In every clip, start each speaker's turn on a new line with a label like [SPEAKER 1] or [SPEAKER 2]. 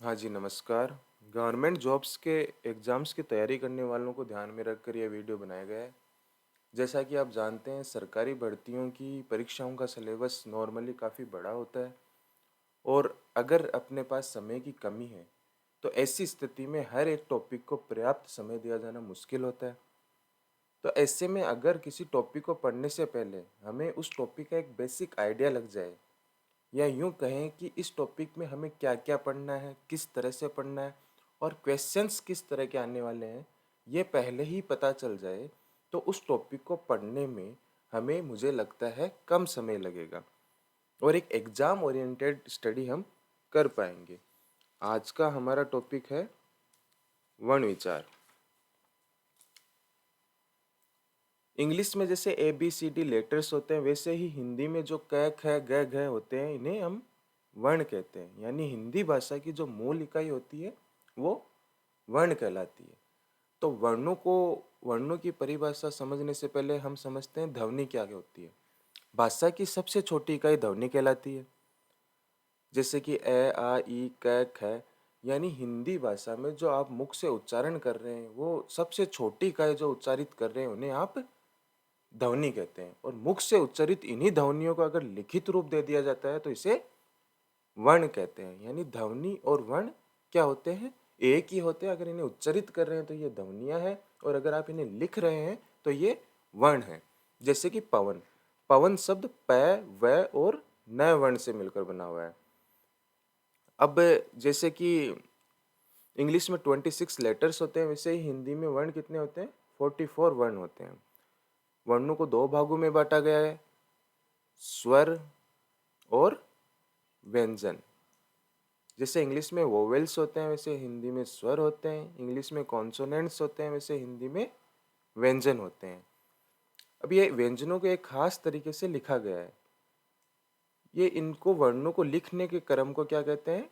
[SPEAKER 1] हाँ जी, नमस्कार। Government jobs के एग्ज़ाम्स की तैयारी करने वालों को ध्यान में रखकर यह वीडियो बनाया गया है। जैसा कि आप जानते हैं, सरकारी भर्तियों की परीक्षाओं का सिलेबस नॉर्मली काफ़ी बड़ा होता है और अगर अपने पास समय की कमी है, तो ऐसी स्थिति में हर एक टॉपिक को पर्याप्त समय दिया जाना मुश्किल होता है। तो ऐसे में अगर किसी टॉपिक को पढ़ने से पहले हमें उस टॉपिक का एक बेसिक आइडिया लग जाए, या यूँ कहें कि इस टॉपिक में हमें क्या-क्या पढ़ना है, किस तरह से पढ़ना है और क्वेश्चंस किस तरह के आने वाले हैं, ये पहले ही पता चल जाए, तो उस टॉपिक को पढ़ने में हमें मुझे लगता है कम समय लगेगा और एक एग्ज़ाम ओरिएंटेड स्टडी हम कर पाएंगे। आज का हमारा टॉपिक है वर्ण विचार। इंग्लिश में जैसे ABCD लेटर्स होते हैं, वैसे ही हिंदी में जो क ख ग घ होते हैं, इन्हें हम वर्ण कहते हैं। यानी हिंदी भाषा की जो मूल इकाई होती है वो वर्ण कहलाती है। तो वर्णों की परिभाषा समझने से पहले हम समझते हैं ध्वनि क्या होती है। भाषा की सबसे छोटी इकाई ध्वनि कहलाती है। जैसे कि आ ई क ख, यानी हिंदी भाषा में जो आप मुख से उच्चारण कर रहे हैं, वो सबसे छोटी इकाई जो उच्चारित कर रहे हैं, उन्हें आप ध्वनि कहते हैं। और मुख से उच्चारित इन्हीं ध्वनियों को अगर लिखित रूप दे दिया जाता है तो इसे वर्ण कहते हैं। यानी ध्वनि और वर्ण क्या होते हैं, एक ही होते हैं। अगर इन्हें उच्चारित कर रहे हैं तो ये ध्वनियाँ हैं, और अगर आप इन्हें लिख रहे हैं तो ये वर्ण है। जैसे कि पवन, पवन शब्द प व और न वर्ण से मिलकर बना हुआ है। अब जैसे कि इंग्लिश में 26 लेटर्स होते हैं, वैसे ही हिंदी में वर्ण कितने होते हैं, 44 वर्ण होते हैं। वर्णों को दो भागों में बांटा गया है, स्वर और व्यंजन। जैसे इंग्लिश में वोवेल्स होते हैं, वैसे हिंदी में स्वर होते हैं। इंग्लिश में कॉन्सोनेंट्स होते हैं, वैसे हिंदी में व्यंजन होते हैं। अब ये व्यंजनों को एक खास तरीके से लिखा गया है। ये इनको वर्णों को लिखने के क्रम को क्या कहते हैं,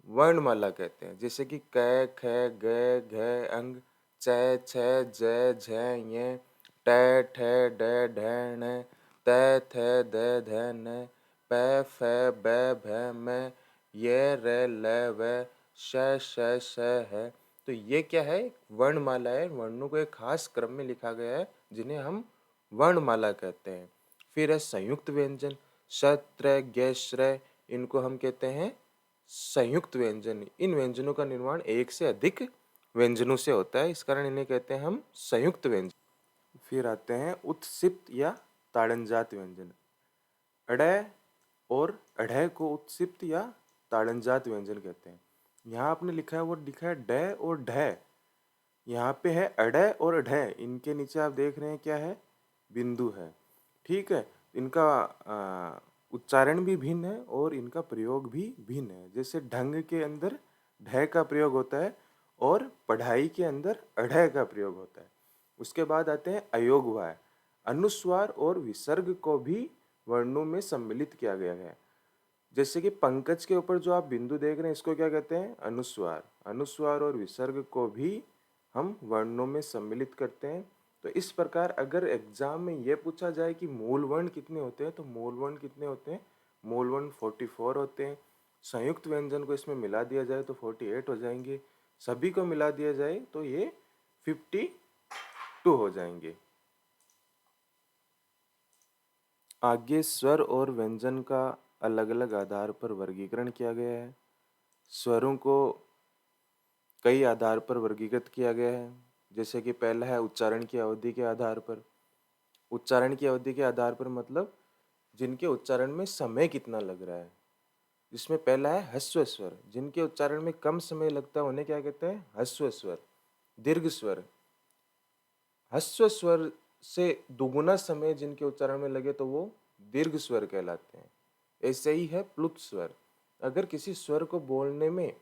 [SPEAKER 1] वर्णमाला कहते हैं। जैसे कि क ख ग घ अंग, च छ ज झ ञ, ट ठ ड ढ ण, त थ द ध न, प फ ब भ म, य र ल व, श श श है। तो ये क्या है, वर्णमाला है। वर्णों को एक खास क्रम में लिखा गया है, जिन्हें हम वर्णमाला कहते हैं। फिर है संयुक्त व्यंजन, शत्र ज्ञ इनको हम कहते हैं संयुक्त व्यंजन। इन व्यंजनों का निर्माण एक से अधिक व्यंजनों से होता है, इस कारण इन्हें कहते हैं हम संयुक्त व्यंजन। फिर आते हैं उत्सिप्त या ताड़नजात व्यंजन। अड़ और अढ़ को उत्सिप्त या ताड़नजात व्यंजन कहते हैं। यहाँ आपने लिखा है, वो लिखा है ड और ढ। यहाँ पे है अड़ और ढ, इनके नीचे आप देख रहे हैं क्या है, बिंदु है। ठीक है, इनका उच्चारण भी भिन्न है और इनका प्रयोग भी भिन्न है। जैसे ढंग के अंदर ढ का प्रयोग होता है और पढ़ाई के अंदर अढ़ का प्रयोग होता है। उसके बाद आते हैं अयोगवाय। अनुस्वार और विसर्ग को भी वर्णों में सम्मिलित किया गया है। जैसे कि पंकज के ऊपर जो आप बिंदु देख रहे हैं, इसको क्या कहते हैं, अनुस्वार। अनुस्वार और विसर्ग को भी हम वर्णों में सम्मिलित करते हैं। तो इस प्रकार अगर एग्जाम में यह पूछा जाए कि मूल वर्ण कितने होते हैं, तो मूल वर्ण कितने होते हैं, मूल वर्ण 44 होते हैं। संयुक्त व्यंजन को इसमें मिला दिया जाए तो 48 हो जाएंगे। सभी को मिला दिया जाए तो ये 52 हो जाएंगे। आगे स्वर और व्यंजन का अलग अलग आधार पर वर्गीकरण किया गया है। स्वरों को कई आधार पर वर्गीकृत किया गया है। जैसे कि पहला है उच्चारण की अवधि के आधार पर। उच्चारण की अवधि के आधार पर मतलब जिनके उच्चारण में समय कितना लग रहा है। जिसमें पहला है ह्रस्व स्वर, जिनके उच्चारण में कम समय लगता है उन्हें क्या कहते हैं, ह्रस्व स्वर। दीर्घ स्वर, ह्रस्व स्वर से दुगुना समय जिनके उच्चारण में लगे तो वो दीर्घ स्वर कहलाते हैं। ऐसे ही है प्लुत स्वर। अगर किसी स्वर को बोलने में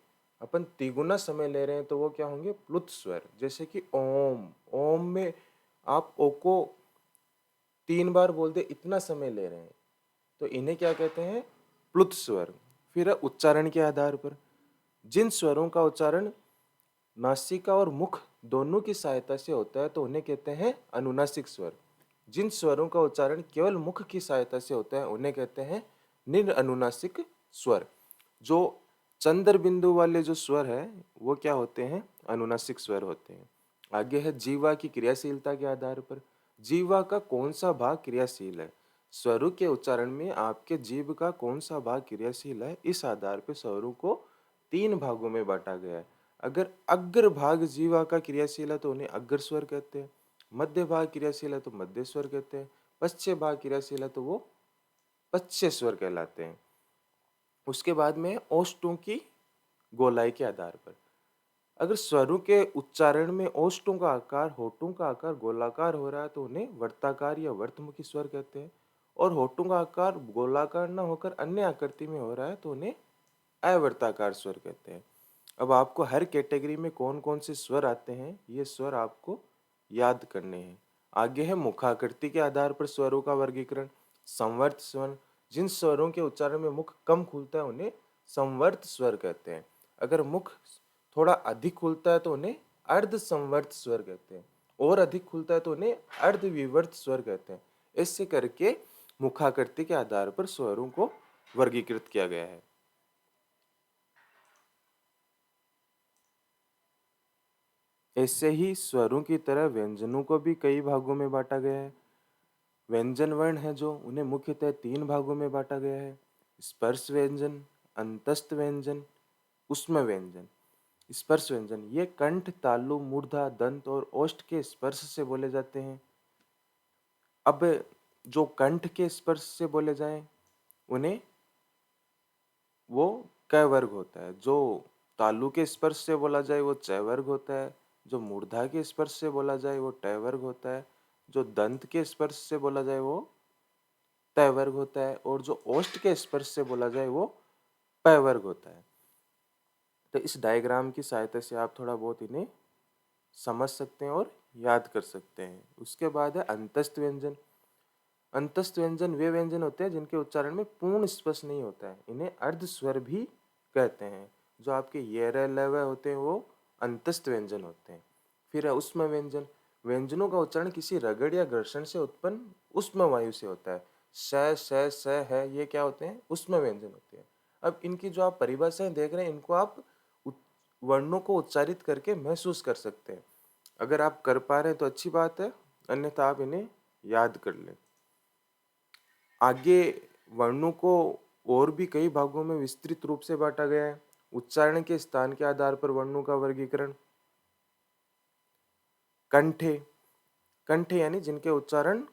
[SPEAKER 1] अपन तिगुना समय ले रहे हैं तो वो क्या होंगे, प्लुत स्वर। जैसे कि ओम, ओम में आप ओ को 3 बार बोलते इतना समय ले रहे हैं, तो इन्हें क्या कहते हैं, प्लुत स्वर। फिर है उच्चारण के आधार पर। जिन स्वरों का उच्चारण नासिका और मुख दोनों की सहायता से होता है तो उन्हें कहते हैं अनुनासिक स्वर। जिन स्वरों का उच्चारण केवल मुख की सहायता से होता है उन्हें कहते हैं निर अनुनासिक स्वर। जो चंद्र बिंदु वाले जो स्वर है वो क्या होते हैं? अनुनासिक स्वर होते हैं। आगे है जीवा की क्रियाशीलता के आधार पर। जीवा का कौन सा भाग क्रियाशील है? स्वरों के उच्चारण में आपके जीभ का कौन सा भाग क्रियाशील है, इस आधार पर स्वरों को तीन भागों में बांटा गया है। अगर अग्र भाग जीवा का क्रियाशील है तो उन्हें अग्र स्वर कहते हैं। मध्य भाग क्रियाशील है तो मध्य स्वर कहते हैं। पश्चिम भाग क्रियाशील है तो वो पश्च स्वर कहलाते हैं। उसके बाद में ओष्ठों की गोलाई के आधार पर, अगर स्वरों के उच्चारण में ओष्ठों का आकार, होठों का आकार गोलाकार हो रहा है तो उन्हें वर्ताकार या वर्तमुखी स्वर कहते हैं। और होठों का आकार गोलाकार न होकर अन्य आकृति में हो रहा है तो उन्हें अवर्ताकार स्वर कहते हैं। अब आपको हर कैटेगरी में कौन कौन से स्वर आते हैं, ये स्वर आपको याद करने हैं। आगे है मुखाकृति के आधार पर स्वरों का वर्गीकरण। संवर्त स्वर, जिन स्वरों के उच्चारण में मुख कम खुलता है उन्हें संवर्त स्वर कहते हैं। अगर मुख थोड़ा अधिक खुलता है तो उन्हें अर्ध संवर्त स्वर कहते हैं, और अधिक खुलता है तो उन्हें अर्ध विवर्त स्वर कहते हैं। ऐसे करके मुखाकृति के आधार पर स्वरों को वर्गीकृत किया गया है। ऐसे ही स्वरों की तरह व्यंजनों को भी कई भागों में बांटा गया है। व्यंजन वर्ण है जो, उन्हें मुख्यतः तीन भागों में बांटा गया है। स्पर्श व्यंजन, अंतस्थ व्यंजन, उष्म व्यंजन। स्पर्श व्यंजन ये कंठ, तालु, मूर्धा, दंत और ओष्ठ के स्पर्श से बोले जाते हैं। अब जो कंठ के स्पर्श से बोले जाएं उन्हें वो क वर्ग होता है। जो तालु के स्पर्श से बोला जाए वो च वर्ग होता है। जो मूर्धा के स्पर्श से बोला जाए वो ट वर्ग होता है। जो दंत के स्पर्श से बोला जाए वो त वर्ग होता है। और जो ओष्ठ के स्पर्श से बोला जाए वो प वर्ग होता है। तो इस डायग्राम की सहायता से आप थोड़ा बहुत इन्हें समझ सकते हैं और याद कर सकते हैं। उसके बाद है अंतस्थ व्यंजन। अंतस्थ व्यंजन वे व्यंजन होते हैं जिनके उच्चारण में पूर्ण स्पर्श नहीं होता है, इन्हें अर्ध स्वर भी कहते हैं। जो आपके ये रे ल व होते हैं वो अंतस्थ व्यंजन होते हैं। फिर है उष्म व्यंजन। व्यंजनों का उच्चारण किसी रगड़ या घर्षण से उत्पन्न उष्म वायु से होता है। स है, ये क्या होते हैं? उष्म व्यंजन होते हैं। अब इनकी जो आप परिभाषाएं देख रहे हैं इनको आप वर्णों को उच्चारित करके महसूस कर सकते हैं। अगर आप कर पा रहे हैं तो अच्छी बात है, अन्यथा आप इन्हें याद कर लें। आगे वर्णों को और भी कई भागों में विस्तृत रूप से बांटा गया है। उच्चारण के स्थान के आधार पर वर्णों का वर्गीकरण। कंठे, कंठे यानी जिनके उच्चारण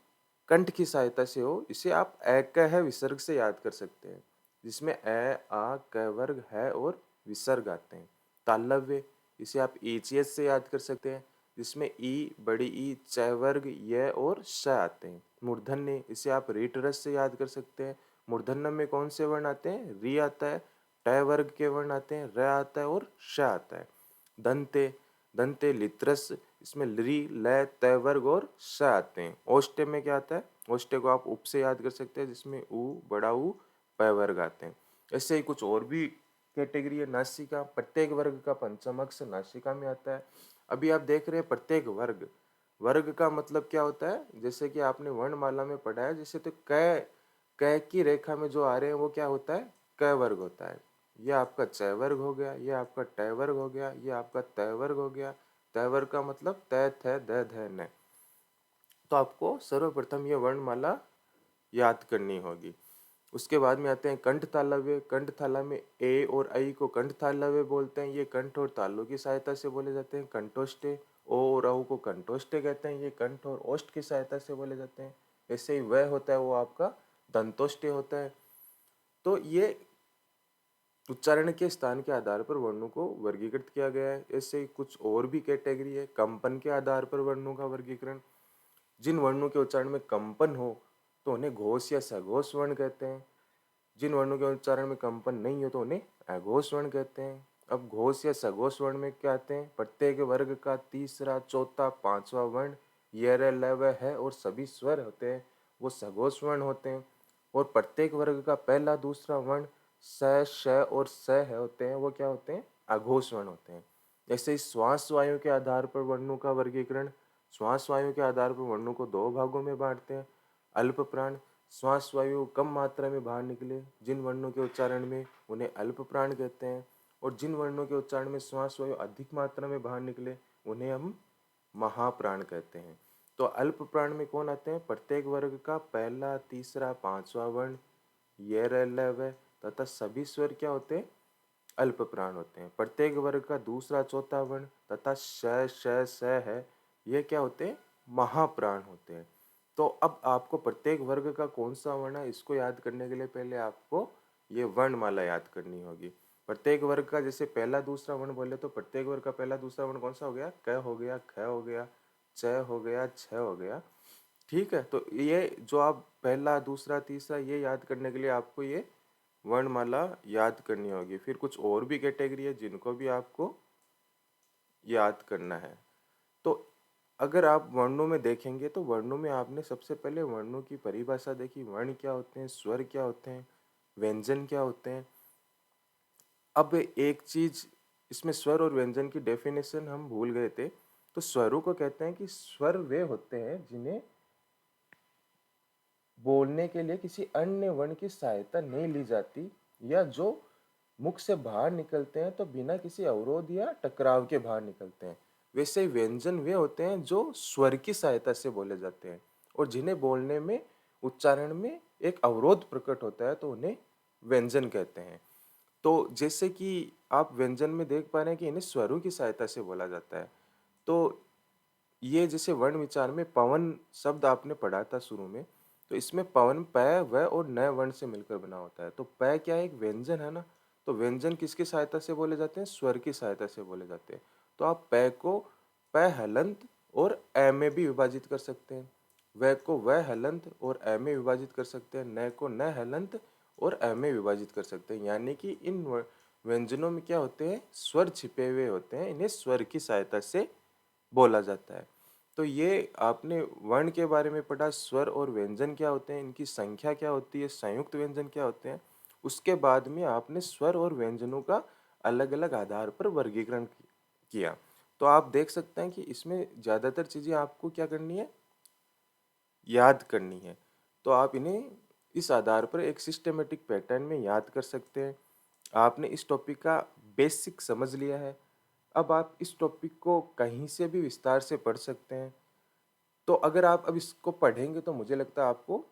[SPEAKER 1] कंठ की सहायता से हो, इसे आप ए क है विसर्ग से याद कर सकते हैं, जिसमें ए आ क वर्ग है और विसर्ग आते हैं। तालव्य, इसे आप एचएस से याद कर सकते हैं, जिसमें ई, बड़ी ई, च वर्ग, य और श आते हैं। मूर्धन्य, इसे आप रीट रस से याद कर सकते हैं। मूर्धन्य में कौन से वर्ण आते हैं? री आता है, ट वर्ग के वर्ण आते हैं, र आता है और श आता है। दंते, दंते लित्रस, इसमें ली, ल, त वर्ग और स आते हैं। ओष्टे में क्या आता है? ओष्टे को आप उप से याद कर सकते हैं, जिसमें उ, बड़ा उ, प वर्ग आते हैं। ऐसे ही कुछ और भी कैटेगरी है। नासिका, प्रत्येक वर्ग का पंचम अक्षर नासिका में आता है। अभी आप देख रहे हैं प्रत्येक वर्ग, वर्ग का मतलब क्या होता है? जैसे कि आपने वर्णमाला में पढ़ा है, जैसे तो क की रेखा में जो आ रहे हैं वो क्या होता है? क वर्ग होता है। ये आपका च वर्ग हो गया, ये आपका ट वर्ग हो गया, ये आपका त वर्ग हो गया। त वर्ग का मतलब त, थ, द, ध, न। तो आपको सर्वप्रथम ये वर्णमाला याद करनी होगी। उसके बाद में आते हैं कंठ तालव्य। कंठ तालव्य में ए और ऐ को कंठ तालव्य बोलते हैं। ये कंठ और तालु की सहायता से बोले जाते हैं। कंठोष्टे, ओ और औ को कंठोष्टे कहते हैं, ये कंठ और ओष्ठ की सहायता से बोले जाते हैं। ऐसे ही वह होता है वो आपका दंतोष्टे होता है। तो ये उच्चारण के स्थान के आधार पर वर्णों को वर्गीकृत किया गया है। ऐसे ही कुछ और भी कैटेगरी है। कंपन के आधार पर वर्णों का वर्गीकरण। जिन वर्णों के उच्चारण में कंपन हो तो उन्हें घोष या सघोष वर्ण कहते हैं। जिन वर्णों के उच्चारण में कंपन नहीं हो तो उन्हें अघोष वर्ण कहते हैं। अब घोष या सघोष वर्ण में क्या आते हैं? प्रत्येक वर्ग का तीसरा, चौथा, पांचवा वर्ण य, र, ल, व, है और सभी स्वर होते हैं वो सघोष वर्ण होते हैं। और प्रत्येक वर्ग का पहला, दूसरा वर्ण स, श और स है होते हैं वो क्या होते हैं? अघोष वर्ण होते हैं। ऐसे ही श्वास वायु के आधार पर वर्णों का वर्गीकरण। श्वास वायु के आधार पर वर्णों को दो भागों में बांटते हैं। अल्प प्राण, श्वास वायु कम मात्रा में बाहर निकले जिन वर्णों के उच्चारण में, उन्हें अल्प प्राण कहते हैं। और जिन वर्णों के उच्चारण में श्वास वायु अधिक मात्रा में बाहर निकले उन्हें हम महाप्राण कहते हैं। तो अल्प प्राण में कौन आते हैं? प्रत्येक वर्ग का पहला, तीसरा, पांचवा वर्ण, ये र ल व तथा सभी स्वर क्या होते हैं? अल्प प्राण होते हैं। प्रत्येक वर्ग का दूसरा, चौथा वर्ण तथा श, श, स है, ये क्या होते हैं? महाप्राण होते हैं। तो अब आपको प्रत्येक वर्ग का कौन सा वर्ण है इसको याद करने के लिए पहले आपको ये वर्णमाला याद करनी होगी। प्रत्येक वर्ग का जैसे पहला दूसरा वर्ण बोले तो प्रत्येक वर्ग का पहला दूसरा वर्ण कौन सा हो गया? क हो गया, ख हो गया, च हो गया, छ हो गया। ठीक है, तो ये जो आप पहला, दूसरा, तीसरा ये याद करने के लिए आपको ये वर्णमाला याद करनी होगी। फिर कुछ और भी कैटेगरी है जिनको भी आपको याद करना है। तो अगर आप वर्णों में देखेंगे तो वर्णों में आपने सबसे पहले वर्णों की परिभाषा देखी, वर्ण क्या होते हैं, स्वर क्या होते हैं, व्यंजन क्या होते हैं। अब एक चीज इसमें स्वर और व्यंजन की डेफिनेशन हम भूल गए थे। तो स्वरों को कहते हैं कि स्वर वे होते हैं जिन्हें बोलने के लिए किसी अन्य वर्ण की सहायता नहीं ली जाती या जो मुख से बाहर निकलते हैं तो बिना किसी अवरोध या टकराव के बाहर निकलते हैं। वैसे ही व्यंजन वे होते हैं जो स्वर की सहायता से बोले जाते हैं और जिन्हें बोलने में, उच्चारण में एक अवरोध प्रकट होता है तो उन्हें व्यंजन कहते हैं। तो जैसे कि आप व्यंजन में देख पा रहे हैं कि इन्हें स्वरों की सहायता से बोला जाता है। तो ये जैसे वर्ण विचार में पवन शब्द आपने पढ़ा था शुरू में, तो इसमें पवन प, व और न वर्ण से मिलकर बना होता है। तो प क्या है? एक व्यंजन है ना। तो व्यंजन किसकी सहायता से बोले जाते हैं? स्वर की सहायता से बोले जाते हैं। तो आप प को प हलंत और ए में भी विभाजित कर सकते हैं, व को व हलंत और ए में विभाजित कर सकते हैं, न को न हलंत और ए में विभाजित कर सकते हैं। यानी कि इन व्यंजनों में क्या होते हैं? स्वर छिपे हुए होते हैं, इन्हें स्वर की सहायता से बोला जाता है। तो ये आपने वर्ण के बारे में पढ़ा, स्वर और व्यंजन क्या होते हैं, इनकी संख्या क्या होती है, संयुक्त व्यंजन क्या होते हैं। उसके बाद में आपने स्वर और व्यंजनों का अलग अलग आधार पर वर्गीकरण किया। तो आप देख सकते हैं कि इसमें ज़्यादातर चीज़ें आपको क्या करनी है? याद करनी है। तो आप इन्हें इस आधार पर एक सिस्टमेटिक पैटर्न में याद कर सकते हैं। आपने इस टॉपिक का बेसिक समझ लिया है। अब आप इस टॉपिक को कहीं से भी विस्तार से पढ़ सकते हैं। तो अगर आप अब इसको पढ़ेंगे तो मुझे लगता है आपको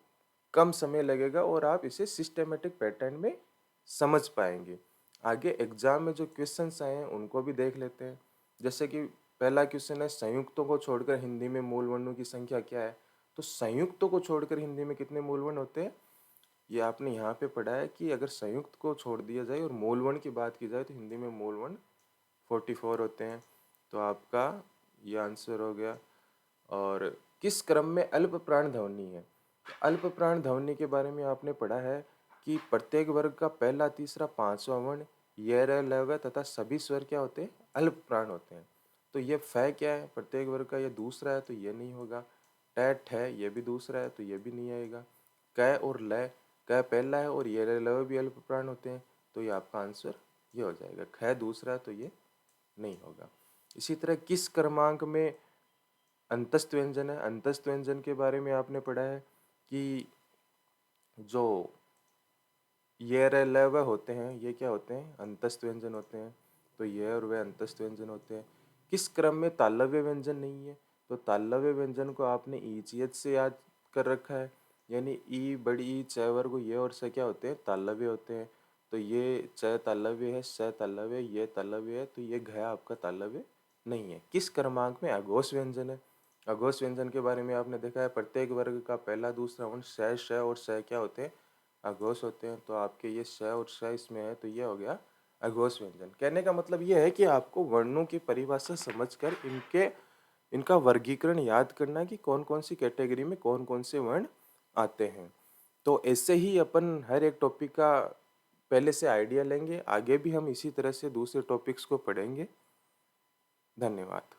[SPEAKER 1] कम समय लगेगा और आप इसे सिस्टेमेटिक पैटर्न में समझ पाएंगे। आगे एग्जाम में जो क्वेश्चंस आए हैं उनको भी देख लेते हैं। जैसे कि पहला क्वेश्चन है, संयुक्तों को छोड़कर हिंदी में मूल वर्णों की संख्या क्या है? तो संयुक्तों को छोड़कर हिंदी में कितने मूल वर्ण होते हैं? ये आपने यहाँ पे पढ़ा है कि अगर संयुक्त को छोड़ दिया जाए और मूल वर्ण की बात की जाए तो हिंदी में मूल वर्ण 44 होते हैं। तो आपका ये आंसर हो गया। और किस क्रम में अल्प प्राण ध्वनि है? अल्प प्राण ध्वनि के बारे में आपने पढ़ा है कि प्रत्येक वर्ग का पहला, तीसरा, पांचवा वर्ण, ये र ल व तथा सभी स्वर क्या होते हैं? अल्प प्राण होते हैं। तो ये फ क्या है? प्रत्येक वर्ग का ये दूसरा है तो ये नहीं होगा। टैट है, ये भी दूसरा है तो ये भी नहीं आएगा। क और ल, क पहला है और ये र ल व भी अल्प प्राण होते हैं तो ये आपका आंसर ये हो जाएगा। ख दूसरा है तो ये नहीं होगा। इसी तरह किस क्रमांक में अंतस्थ व्यंजन है? अंतस्थ व्यंजन के बारे में आपने पढ़ा है कि जो ये र ल व होते हैं ये क्या होते हैं? अंतस्थ व्यंजन होते हैं। तो ये और वे अंतस्थ व्यंजन होते हैं। किस क्रम में तालव्य व्यंजन नहीं है? तो तालव्य व्यंजन को आपने ईचीएच से याद कर रखा है, यानी ई, बड़ी ई, च वर्ग, ये और स क्या होते हैं? तालव्य होते हैं। तो ये च तालव्य है, स तालव्य, ये तालव्य है, तो ये घ आपका तालव्य नहीं है। किस क्रमांक में अघोष व्यंजन है? अघोष व्यंजन के बारे में आपने देखा है प्रत्येक वर्ग का पहला, दूसरा वर्ण श, श और स क्या होते हैं? अघोष होते हैं। तो आपके ये श और श इसमें है तो ये हो गया अघोष व्यंजन। कहने का मतलब ये है कि आपको वर्णों की परिभाषा समझकर इनका वर्गीकरण याद करना कि कौन कौन सी कैटेगरी में कौन कौन से वर्ण आते हैं। तो ऐसे ही अपन हर एक टॉपिक का पहले से आइडिया लेंगे। आगे भी हम इसी तरह से दूसरे टॉपिक्स को पढ़ेंगे। धन्यवाद।